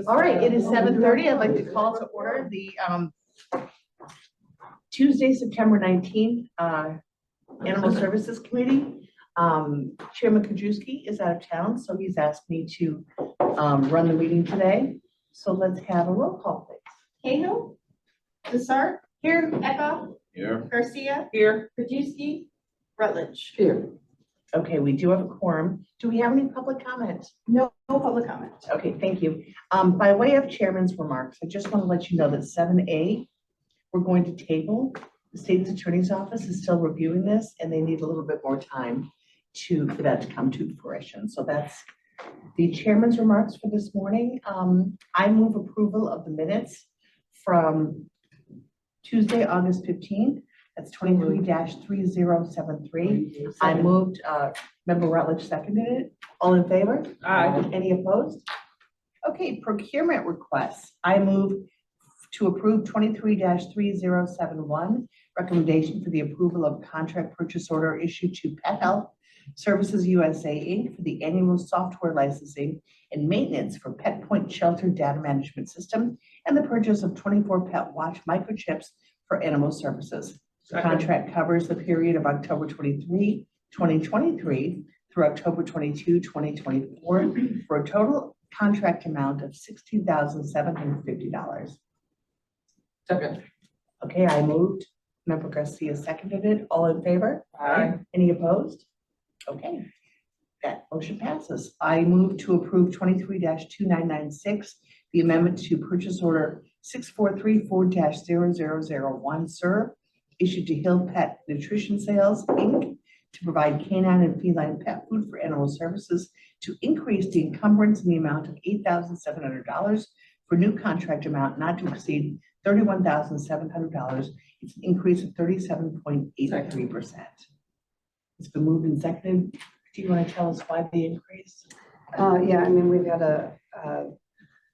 All right, it is 7:30. I'd like to call to order the Tuesday, September 19th Animal Services Committee. Chairman Kajewski is out of town, so he's asked me to run the meeting today. So let's have a roll call, please. Cahill, Desart, Here. Echo, Here. Garcia, Here. Kajewski, Rutledge. Here. Okay, we do have a quorum. Do we have any public comment? No public comment. Okay, thank you. By way of chairman's remarks, I just want to let you know that 7A, we're going to table. The state's attorney's office is still reviewing this and they need a little bit more time for that to come to fruition. So that's the chairman's remarks for this morning. I move approval of the minutes from Tuesday, August 15th. That's 23-3073. I moved, Member Rutledge seconded it. All in favor? Aye. Any opposed? Okay, procurement requests. I move to approve 23-3071, recommendation for the approval of contract purchase order issued to Pet Health Services USA, Inc. for the annual software licensing and maintenance for Pet Point Shelter Data Management System and the purchase of 24 Pet Watch microchips for animal services. The contract covers the period of October 23, 2023 through October 22, 2024 for a total contract amount of $16,750. Second. Okay, I moved. Member Garcia seconded it. All in favor? Aye. Any opposed? Okay, that motion passes. I move to approve 23-2996, the amendment to purchase order 6434-0001, SIR, issued to Hill Pet Nutrition Sales, Inc., to provide canine and feline pet food for animal services to increase the encumbrance in the amount of $8,700 for new contract amount not to exceed $31,700. It's an increase of 37.83%. It's been moved and seconded. Do you want to tell us why the increase? Yeah, I mean, we've had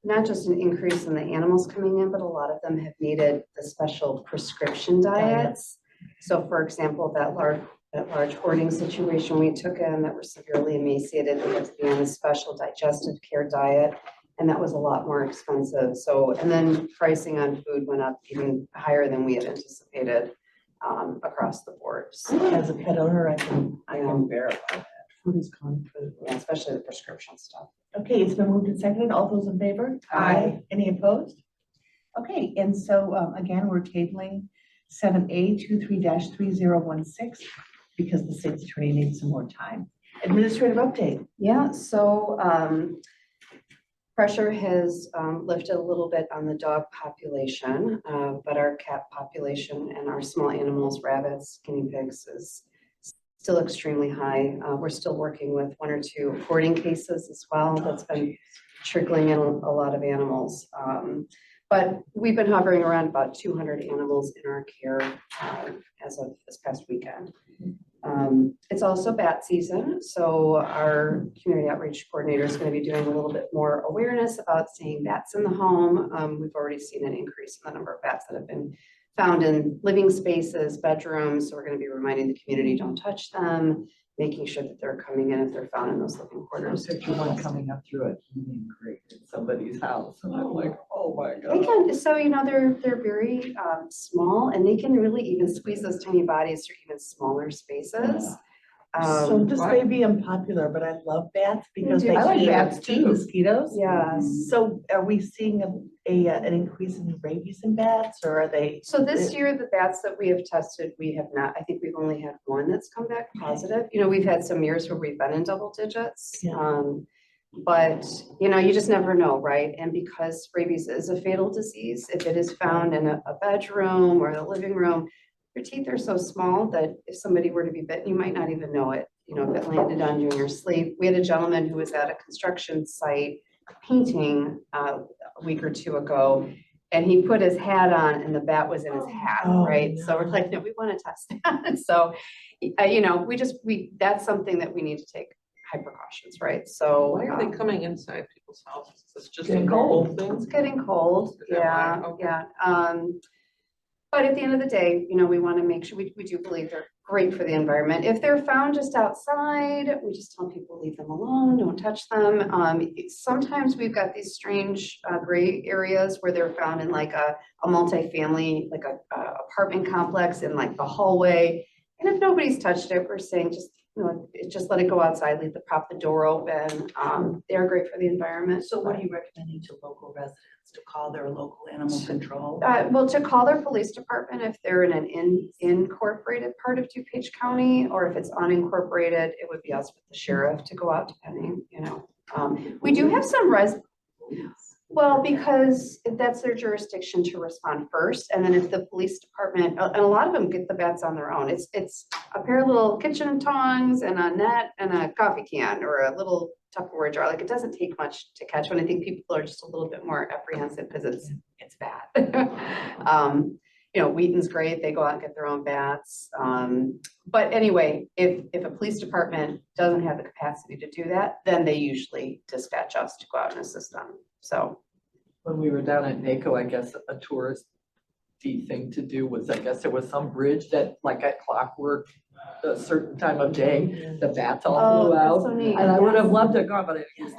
not just an increase in the animals coming in, but a lot of them have needed the special prescription diets. So for example, that large hoarding situation we took in that were severely emaciated, they had to be on a special digestive care diet, and that was a lot more expensive. So, and then pricing on food went up even higher than we had anticipated across the board. So, As a pet owner, I can verify that. Food is gone through. yeah, especially the prescription stuff. Okay, it's been moved and seconded. All those in favor? Aye. Any opposed? Okay, and so again, we're tabling 7A 23-3016 because the state's attorney needs some more time. Administrative update. Yeah, so pressure has lifted a little bit on the dog population, but our cat population and our small animals, rabbits, guinea pigs, is still extremely high. We're still working with 1 or 2 hoarding cases as well. That's been trickling in a lot of animals. But we've been hovering around about 200 animals in our care as of this past weekend. It's also bat season, so our community outreach coordinator is going to be doing a little bit more awareness about seeing bats in the home. We've already seen an increase in the number of bats that have been found in living spaces, bedrooms. So we're going to be reminding the community, don't touch them, making sure that they're coming in if they're found in those living quarters. There's one coming up through a heating grate in somebody's house, and I'm like, oh my They god. can, so you know, they're very small, and they can really even squeeze those tiny bodies through even smaller spaces. So this may be unpopular, but I love bats because they I like eat bats too. mosquitoes. Yes. So are we seeing an increase in rabies in bats, or are they? So this year, the bats that we have tested, we have not, I think we've only had one that's come back positive. You know, we've had some years where we've been in double digits. Yeah. But, you know, you just never know, right? And because rabies is a fatal disease, if it is found in a bedroom or the living room, your teeth are so small that if somebody were to be bitten, you might not even know it. You know, if it landed on you in your sleep. We had a gentleman who was at a construction site painting a week or 2 ago, and he put his hat on and the bat was in his hat, right? No. So we're like, no, we want to test that. So, you know, that's something that we need to take high precautions, right? So Why are they coming inside people's houses? It's just a Getting cold cold. thing. it's getting cold. Is that Yeah, why? Okay. yeah. But at the end of the day, you know, we want to make sure we do believe they're great for the environment. If they're found just outside, we just tell people leave them alone, don't touch them. Sometimes we've got these strange gray areas where they're found in like a multifamily, like a apartment complex in like the hallway. And if nobody's touched it, we're saying just, just let it go outside, prop the door open. They're great for the environment. So what are you recommending to local residents, to call their local animal control? Well, to call their police department if they're in an incorporated part of DuPage County, or if it's unincorporated, it would be us with the sheriff to go out depending, We do have some well, because that's their jurisdiction to respond first. And then if the police department, and a lot of them get the bats on their own. It's a pair of little kitchen tongs and a net and a coffee can or a little Tupperware jar. Like it doesn't take much to catch one. I think people are just a little bit more apprehensive because it's bad. Wheaton's great. They go out and get their own bats. But anyway, if a police department doesn't have the capacity to do that, then they usually dispatch us to go out and assist them. So When we were down at NACO, I guess a touristy thing to do was, I guess there was some bridge that like at clockwork, a certain time of day, the bats all flew that's out. so neat. And I would have loved to have gone, but it was.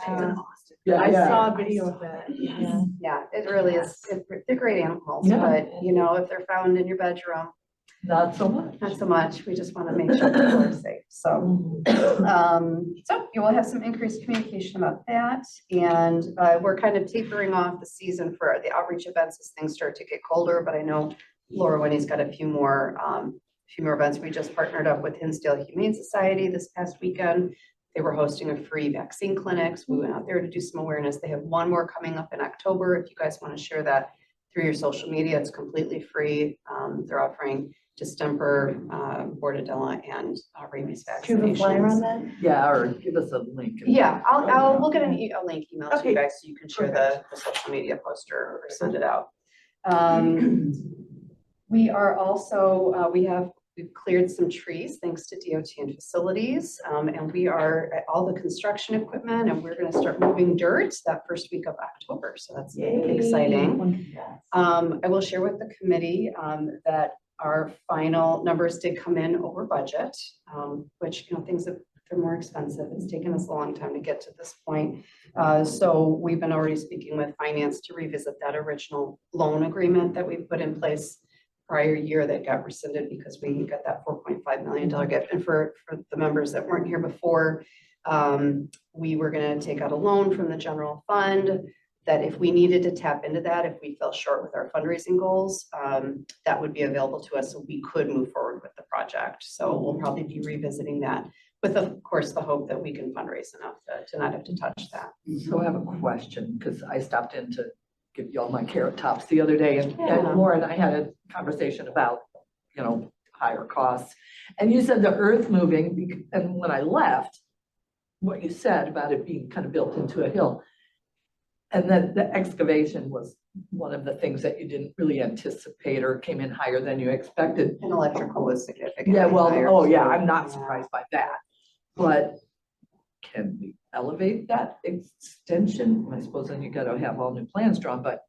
Yeah, I yeah. saw a video of that. Yeah. Yeah, it really is. They're great animals, Yeah. but if they're found in your bedroom, Not so much. not so much. We just want to make sure people are safe. So, so you will have some increased communication about that. And we're kind of tapering off the season for the outreach events as things start to get colder. But I know Laura Winnie's got a few more events. We just partnered up with Hinsdale Humane Society this past weekend. They were hosting a free vaccine clinic. So we went out there to do some awareness. They have one more coming up in October. If you guys want to share that through your social media, it's completely free. They're offering distemper, bordetella, and rabies vaccinations. Do you have a flyer on that? Yeah, or give us a link. Yeah, we'll get a link email to you guys so you can share the social media poster or send it out. We are also, we've cleared some trees thanks to DOT and facilities, and we are at all the construction equipment, and we're going to start moving dirt that first week of October. So that's exciting. I will share with the committee that our final numbers did come in over budget, which, things they're more expensive. It's taken us a long time to get to this point. So we've been already speaking with finance to revisit that original loan agreement that we put in place prior year that got rescinded because we got that $4.5 million gift. And for the members that weren't here before, we were going to take out a loan from the general fund that if we needed to tap into that, if we fell short with our fundraising goals, that would be available to us so we could move forward with the project. So we'll probably be revisiting that with, of course, the hope that we can fundraise enough to not have to touch that. So I have a question, because I stopped in to give you all my carrot tops the other day, and Yeah. Laura and I had a conversation about, higher costs. And you said the earth moving, and when I left, what you said about it being kind of built into a hill, and that the excavation was one of the things that you didn't really anticipate or came in higher than you expected. And electrical was significant. Yeah, well, oh yeah, I'm not surprised by that. But can we elevate that extension? I suppose then you gotta have all new plans drawn, but.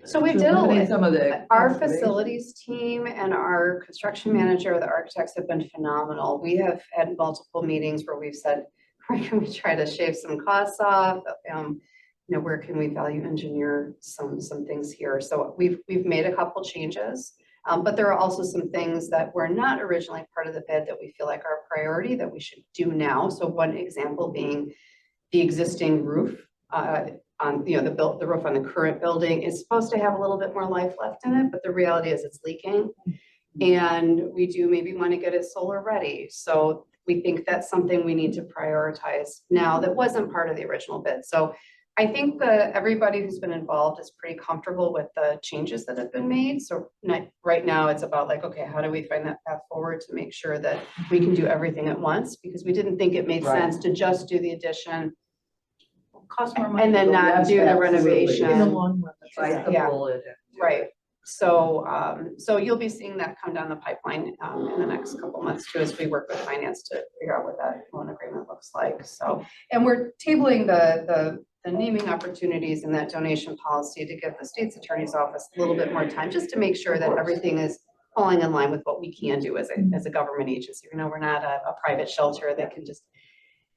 So we to did eliminate some of the our excavation. facilities team and our construction manager, the architects have been phenomenal. We have had multiple meetings where we've said, where can we try to shave some costs off? Where can we value engineer some things here? So we've made a couple changes, but there are also some things that were not originally part of the bid that we feel like are a priority that we should do now. So one example being the existing roof on the roof on the current building is supposed to have a little bit more life left in it, but the reality is it's leaking. And we do maybe want to get it solar ready. So we think that's something we need to prioritize now that wasn't part of the original bid. So I think everybody who's been involved is pretty comfortable with the changes that have been made. So right now it's about like, okay, how do we find that path forward to make sure that we can do everything at once? Because we didn't think it made sense to just do the addition Cost more money. and then not do the Absolutely. renovation. In the long run. Bite the Yeah. bullet. Right. So, so you'll be seeing that come down the pipeline in the next couple months too, as we work with finance to figure out what that loan agreement looks like. So, and we're tabling the naming opportunities in that donation policy to give the state's attorney's office a little bit more time, just to make sure that everything is falling in line with what we can do as a government agency. You know, we're not a private shelter that can just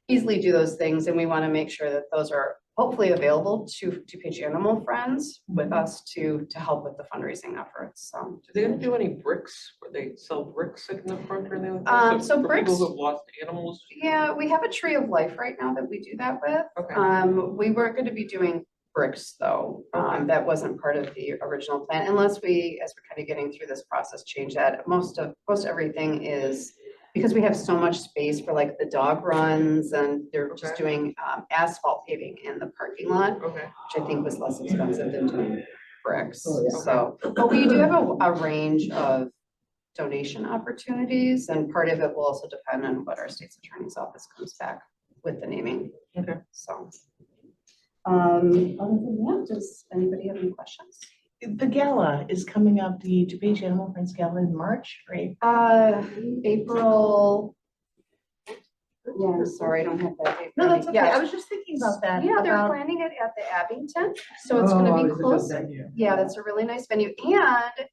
easily do those things, and we want to make sure that those are hopefully available to DuPage animal friends with us to help with the fundraising efforts, so. Do they do any bricks, where they sell bricks like in the front or anything? So For bricks- people who've lost animals? Yeah, we have a tree of life right now that we do that with. Okay. We weren't going to be doing bricks though. That wasn't part of the original plan unless we, as we're kind of getting through this process, change that. Most everything is, because we have so much space for like the dog runs and they're just Okay. doing asphalt paving in the parking lot, Okay. which I think was less expensive than doing bricks. Oh, yeah. So, but we do have a range of donation opportunities, and part of it will also depend on what our state's attorney's office comes back with the naming. Okay. So. Other than that, does anybody have any questions? The gala is coming up, the DuPage Animal Friends Gala in March, right? April. Yeah, sorry, I don't have that date. No, that's ready. okay. Yeah, I was just thinking about that. yeah, they're about- planning it at the Abington, so it's gonna be close. Yeah, that's a really nice venue, and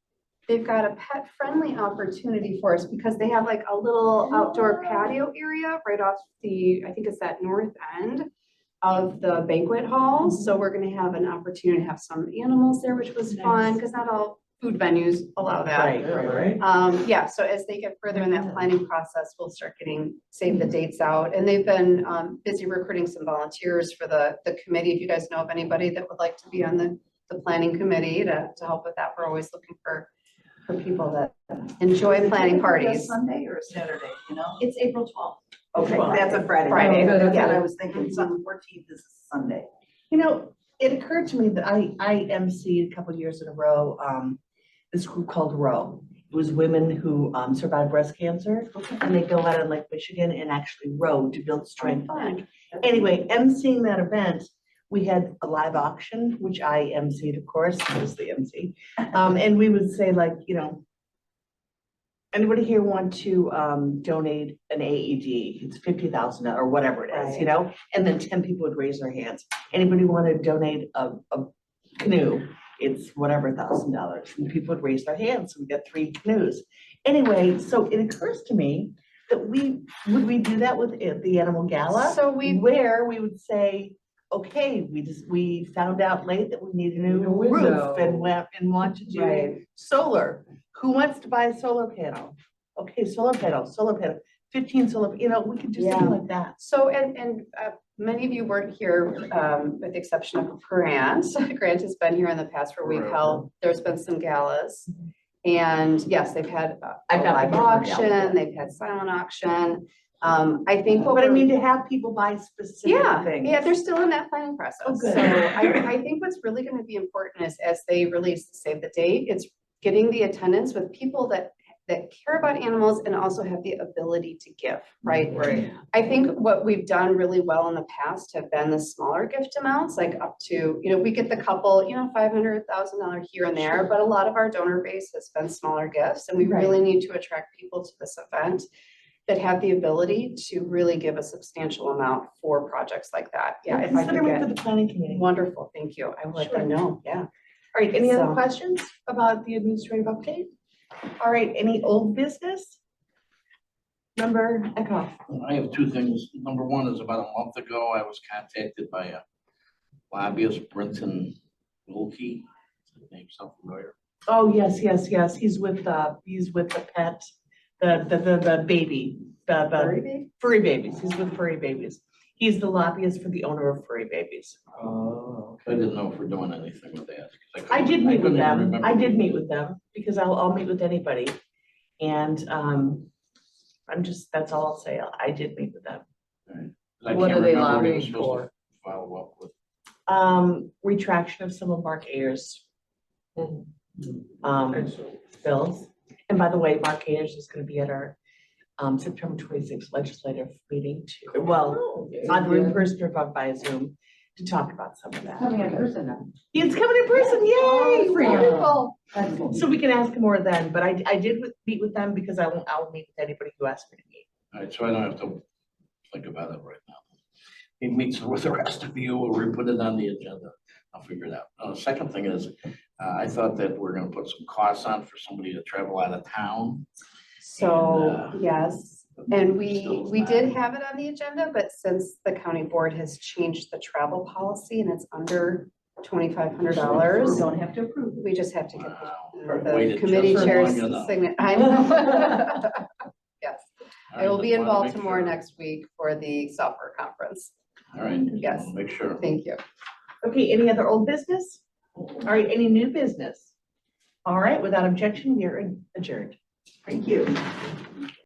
they've got a pet-friendly opportunity for us because they have like a little outdoor patio area right off I think it's that north end of the banquet hall. So we're gonna have an opportunity to have some animals there, which was fun, because not all food venues allow that. Right. Yeah, so as they get further in that planning process, we'll start save the dates out. And they've been busy recruiting some volunteers for the committee. If you guys know of anybody that would like to be on the planning committee to help with that, we're always looking for people that enjoy planning parties. Sunday or a Saturday, you know? It's April 12th. Okay, that's a Friday. Friday, Okay, that's yeah. what I was thinking, Sunday 14th is Sunday. You know, it occurred to me that I emceed a couple years in a row, this group called Row. It was women who survived breast cancer, and they go out in Lake Michigan and actually row to build strength back. Anyway, emceeing that event, we had a live auction, which I emceed, of course, was the MC. And we would say like, you know, anybody here want to donate an AED? It's $50,000 or whatever it is, you know? And then 10 people would raise their hands. Anybody want to donate a canoe? It's whatever $1,000. And people would raise their hands. So we got 3 canoes. Anyway, so it occurs to me that would we do that with the Animal Gala? So Where we would say, okay, we found out late that we need a new Need a roof window. and want to do Right. solar. Who wants to buy a solar panel? Okay, solar panel, 15 solar, you know, we could do something like that. So, and many of you weren't here, with the exception of Grant. Grant has been here in the past where we've held, there's been some galas. And yes, they've had a I've got live my different gala. auction, they've had silent auction. I think what But I we're- mean, to have people buy specific things. Yeah, they're still in that planning process. Oh, good. So I think what's really gonna be important is as they release the save the date, it's getting the attendance with people that care about animals and also have the ability to give, right? Right. I think what we've done really well in the past have been the smaller gift amounts, like up to, you know, we get the couple, you know, $500,000 here and there, but a lot of our donor base has been smaller gifts, and we Right. really need to attract people to this event that have the ability to really give a substantial amount for projects like that. Yeah, if I Consider could me for get, the planning committee. All wonderful, thank you. I will let them know, yeah. right, any other So- questions about the administrative update? All right, any old business? Member Eckhoff. I have 2 things. Number 1 is about a month ago, I was contacted by a lobbyist, Brenton Wilkie. Does that name sound familiar? Oh, yes. He's with the pet, the baby, the furry babies. He's with furry babies. He's the lobbyist for the owner of Furry Babies. I didn't know if we're doing anything with that. 'Cause I did meet with couldn't even them. remember I did who- meet with them because I'll meet with anybody. And that's all I'll say. I did meet with them. 'Cause I What can't are they remember what he lobbying was supposed to for? Follow up with. Retraction of some of Mark Ayers Excellent. bills. And by the way, Mark Ayers is gonna be at our September 26th legislative meeting too. Well, either in person or by Zoom to talk about some of that. Coming in person now. He's coming in person, yay! Wonderful. Wonderful. So we can ask him more then, but I did meet with them because I'll meet with anybody who asked me to meet. All right, so I don't have to think about it right now. He meets with the rest of you, or we put it on the agenda. I'll figure it out. Second thing is, I thought that we're gonna put some costs on for somebody to travel out of town. So, And, yes, and still we not- did have it on the agenda, but since the county board has changed the travel policy and it's under $2,500, Don't have to approve. we just have to get Wow. the Waited committee just chair's long enough. signature. I know. Yes, I will be in Wanna make Baltimore sure. next week for the software conference. All right. just Yes. wanna Make sure. Thank you. Okay, any other old business? All right, any new business? All right, without objection, we are adjourned. Thank you.